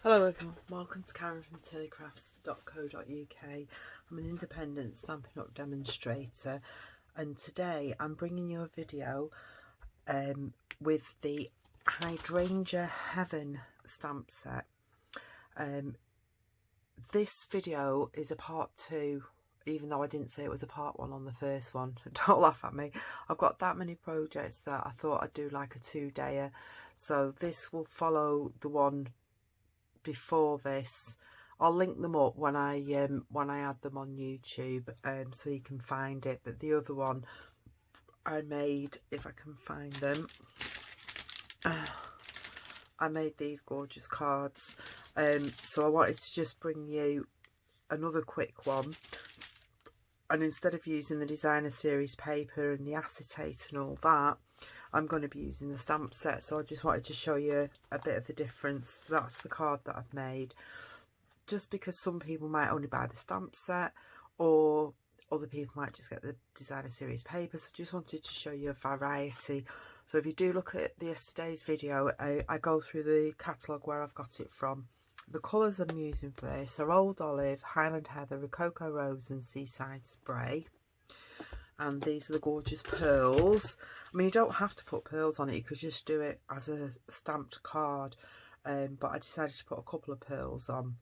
Hello everyone, welcome to Karen from Tillycrafts.co.uk. I'm an independent Stampin' Up demonstrator, and today I'm bringing you a video with the Hydrangea Hill stamp set. This video is a part 2, even though I didn't say it was a part 1 on the first one. Don't laugh at me. I've got that many projects that I thought I'd do like a 2-dayer, so this will follow the one before this. I'll link them up when I add them on YouTube, so you can find it. But the other one I made, if I can find them, I made these gorgeous cards. So I wanted to just bring you another quick one, and instead of using the designer series paper and the acetate and all that, I'm going to be using the stamp set. So I just wanted to show you a bit of the difference. That's the card that I've made, just because some people might only buy the stamp set, or other people might just get the designer series paper. So I just wanted to show you a variety. So if you do look at yesterday's video, I go through the catalogue where I've got it from. The colours I'm using for this are Old Olive, Highland Heather, Rococo Rose and Seaside Spray. And these are the gorgeous pearls. I mean, you don't have to put pearls on it, you could just do it as a stamped card, but I decided to put a couple of pearls on.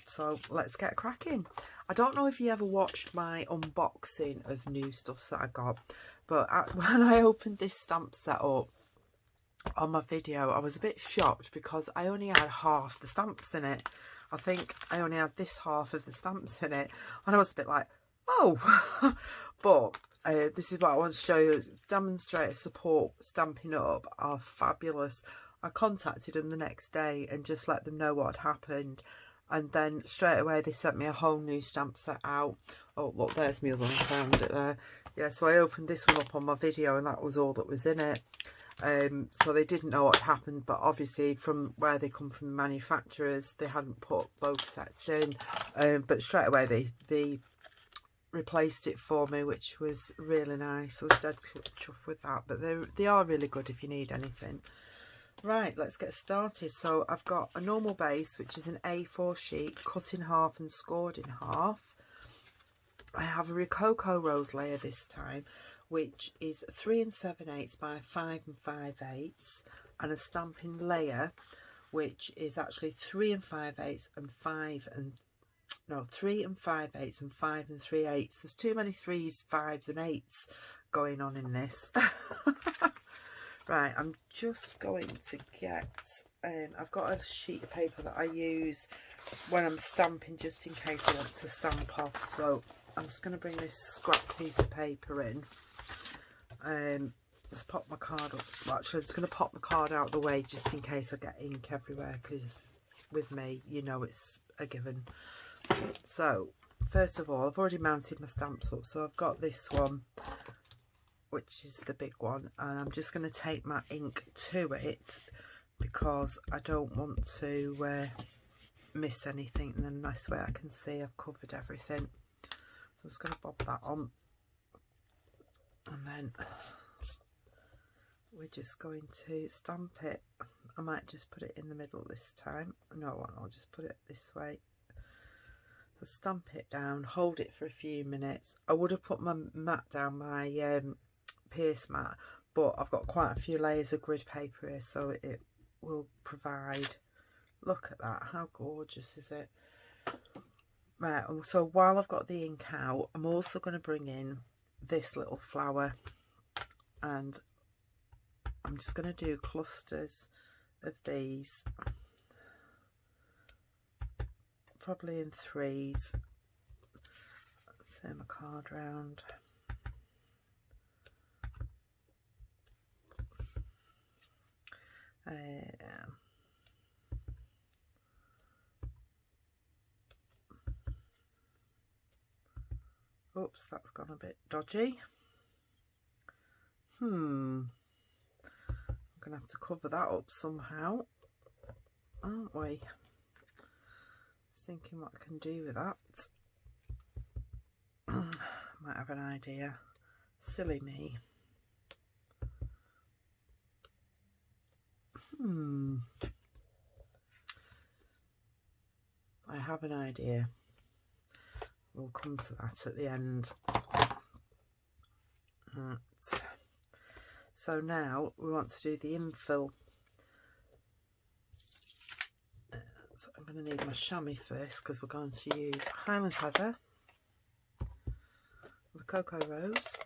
So let's get cracking. I don't know if you ever watched my unboxing of new stuff that I got, but when I opened this stamp set up on my video, I was a bit shocked because I only had half the stamps in it. I think I only had this half of the stamps in it, and I was a bit like, oh. But this is what I want to show you. Demonstrator support Stampin' Up are fabulous. I contacted them the next day and just let them know what had happened, and then straight away they sent me a whole new stamp set out. Oh look, there's my other one, I found it there. Yeah, so I opened this one up on my video and that was all that was in it. So they didn't know what happened, but obviously from where they come from, the manufacturers, they hadn't put both sets in, but straight away they replaced it for me, which was really nice. I was dead chuffed with that, but they are really good if you need anything. Right, let's get started. So I've got a normal base, which is an A4 sheet cut in half and scored in half. I have a Rococo Rose layer this time, which is 3 7/8 by 5 5/8, and a Stampin' layer, which is actually 3 5/8 and 5 and 3 5/8 and 5 3/8. There's too many 3s, 5s and 8s going on in this. Right, I'm just going to get, I've got a sheet of paper that I use when I'm stamping, just in case I want to stamp off. So I'm just going to bring this scrap piece of paper in. Let's pop my card up. Well, actually, I'm just going to pop my card out of the way just in case I get ink everywhere, because with me, you know, it's a given. So first of all, I've already mounted my stamps up. So I've got this one, which is the big one, and I'm just going to take my ink to it because I don't want to miss anything, and then this way I can see I've covered everything. So I'm just going to bob that on, and then we're just going to stamp it. I might just put it in the middle this time. No, I won't. I'll just put it this way. So stamp it down, hold it for a few minutes. I would have put my mat down, my pierce mat, but I've got quite a few layers of grid paper here, so it will provide. Look at that, how gorgeous is it? Right, so while I've got the ink out, I'm also going to bring in this little flower, and I'm just going to do clusters of these, probably in 3s. Turn my card round. Oops, that's gone a bit dodgy. I'm gonna have to cover that up somehow, aren't we? Just thinking what I can do with that. Might have an idea. Silly me. have an idea. We'll come to that at the end. Right. So now we want to do the infill. So I'm going to need my chamois first because we're going to use Highland Heather, the Cocoa Rose,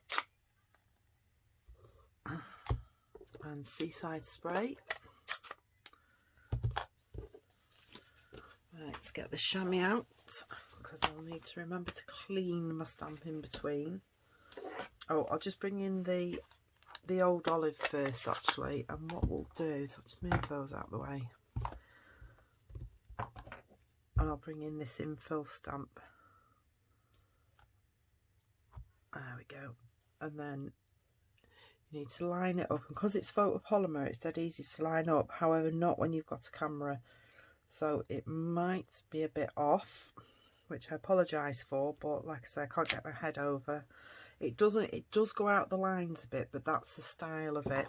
and Seaside Spray. Right, let's get the chamois out because I'll need to remember to clean my stamp in between. Oh, I'll just bring in the old olive first actually, and what we'll do is I'll just move those out of the way and I'll bring in this infill stamp. There we go. And then you need to line it up, and because it's photopolymer it's dead easy to line up, however not when you've got a camera, so it might be a bit off, which I apologise for, but like I say, I can't get my head over. It does go out the lines a bit, but that's the style of it.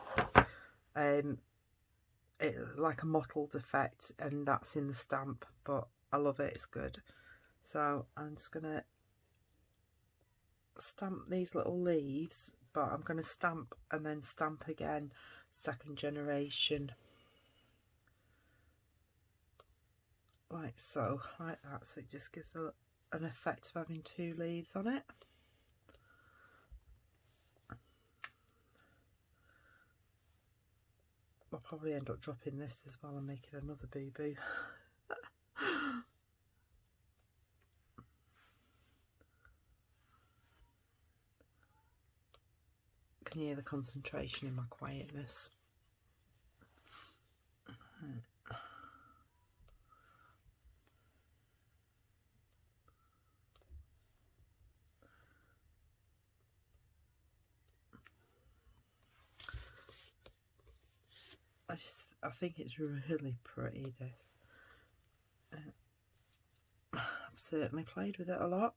It like a mottled effect, and that's in the stamp, but I love it, it's good. So I'm just gonna stamp these little leaves, but I'm gonna stamp and then stamp again, second generation, like so, like that, so it just gives an effect of having two leaves on it. I'll probably end up dropping this as well and making another boo-boo. Can you hear the concentration in my quietness? I think it's really pretty, this. I've certainly played with it a lot.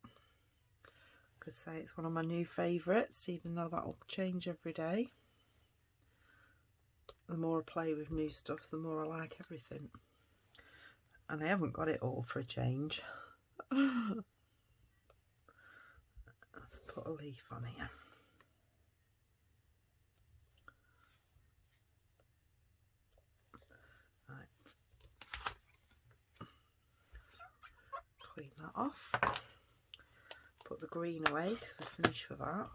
Could say it's one of my new favourites, even though that will change every day. The more I play with new stuff, the more I like everything. And I haven't got it all for a change. Let's put a leaf on here. Clean that off, put the green away because we're finished with that.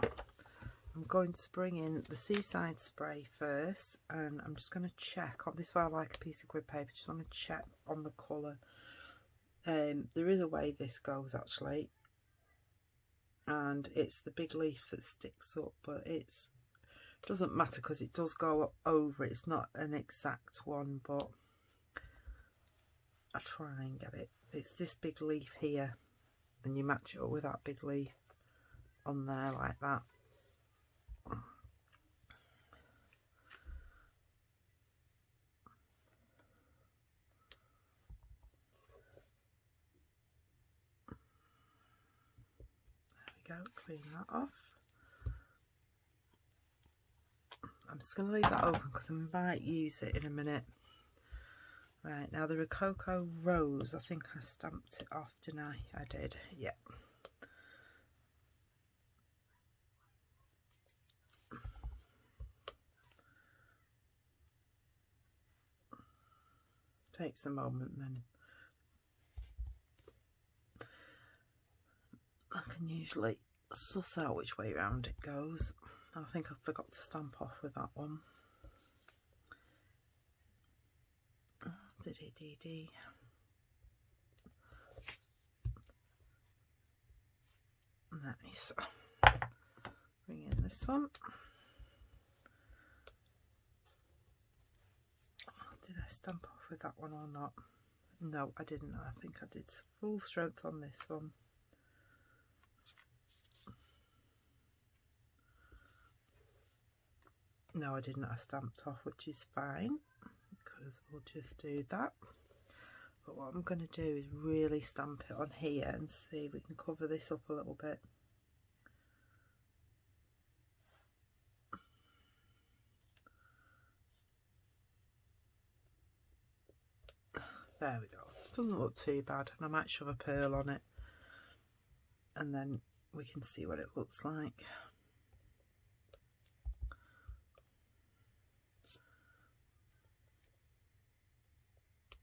I'm going to bring in the Seaside Spray first, and I'm just going to check on this way. I like a piece of grid paper, just want to check on the colour. There is a way this goes actually, and it's the big leaf that sticks up, but it doesn't matter because it does go over. It's not an exact one, but I try and get it. It's this big leaf here, and you match it up with that big leaf on there like that. There we go, clean that off. I'm just going to leave that open because I might use it in a minute. Right, now the Rococo Rose, I think I stamped it off, didn't I? I did, yeah. Takes a moment then. I can usually suss out which way round it goes. I think I forgot to stamp off with that one. Dee-dee-dee-dee. Nice. Bring in this one. Did I stamp off with that one or not? No, I didn't. I think I did full strength on this one. No, I didn't. I stamped off, which is fine because we'll just do that. But what I'm going to do is really stamp it on here and see if we can cover this up a little bit. There we go. Doesn't look too bad, and I might shove a pearl on it and then we can see what it looks like.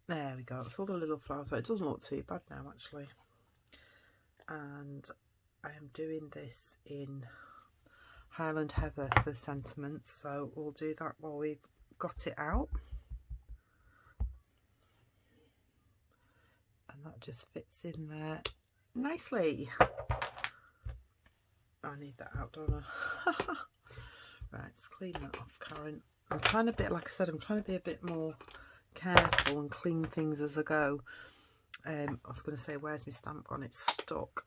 There we go, it's all the little flowers, but it doesn't look too bad now actually. And I am doing this in Highland Heather for sentiments, so we'll do that while we've got it out. And that just fits in there nicely. I need that out, don't I? Right, let's clean that off, Karen. I'm trying to like I said, I'm trying to be a bit more careful and clean things as I go. I was going to say, where's my stamp gone? It's stuck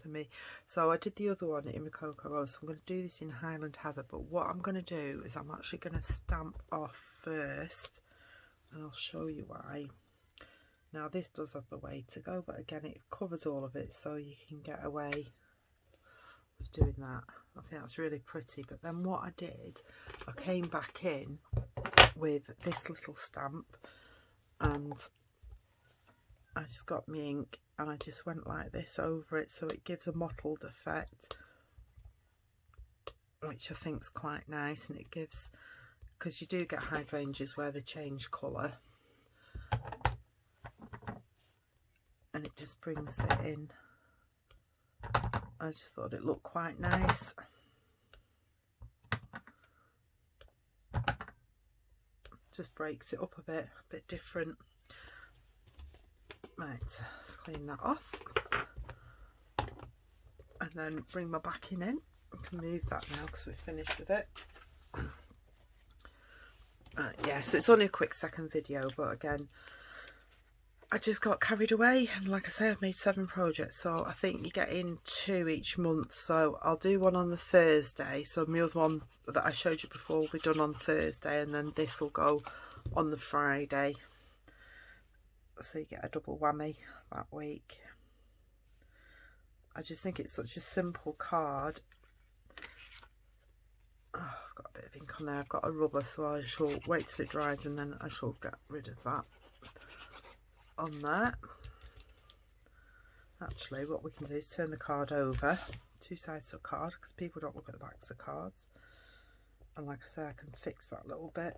to me. So I did the other one in Rococo Rose, so I'm going to do this in Highland Heather, but what I'm going to do is I'm actually going to stamp off first, and I'll show you why. Now this does have a way to go, but again it covers all of it, so you can get away with doing that. I think that's really pretty. But then what I did, I came back in with this little stamp and I just got my ink and I just went like this over it, so it gives a mottled effect, which I think is quite nice. And it gives, because you do get hydrangeas where they change colour, and it just brings it in. I just thought it looked quite nice. Just breaks it up a bit different. Right, let's clean that off and then bring my backing in. I can move that now because we're finished with it. Yes, it's only a quick second video, but again, I just got carried away, and like I say, I've made 7 projects, so I think you get in 2 each month. So I'll do one on the Thursday, so my other one that I showed you before will be done on Thursday, and then this will go on the Friday, so you get a double whammy that week. I just think it's such a simple card. Oh, I've got a bit of ink on there. I've got a rubber, so I shall wait till it dries and then I shall get rid of that on there. Actually, what we can do is turn the card over, 2 sides of a card, because people don't look at the backs of cards. And like I say, I can fix that little bit.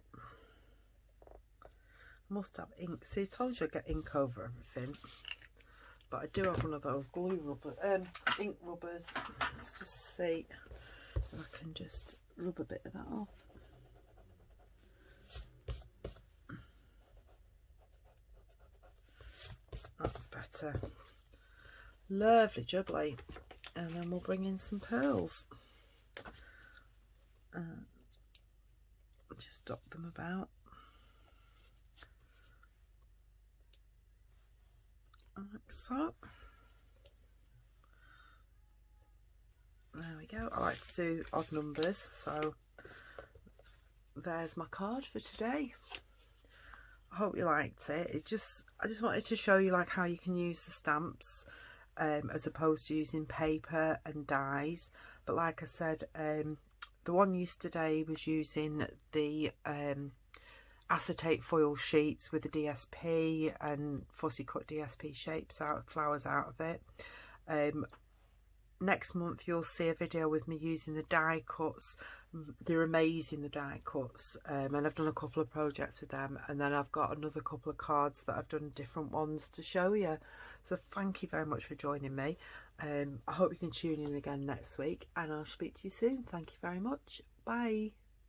I must have ink. See, I told you I get ink over everything. But I do have one of those glue rubber, ink rubbers. Let's just see if I can just rub a bit of that off. That's better. Lovely jubbly. And then we'll bring in some pearls. And just dot them about. Like so. There we go. I like to do odd numbers, so there's my card for today. I hope you liked it. I just wanted to show you like how you can use the stamps as opposed to using paper and dies. But like I said, the one used today was using the acetate foil sheets with the DSP and fussy cut DSP shapes out, flowers out of it. Next month you'll see a video with me using the die cuts. They're amazing, the die cuts, and I've done a couple of projects with them, and then I've got another couple of cards that I've done different ones to show you. So thank you very much for joining me. I hope you can tune in again next week, and I'll speak to you soon. Thank you very much. Bye.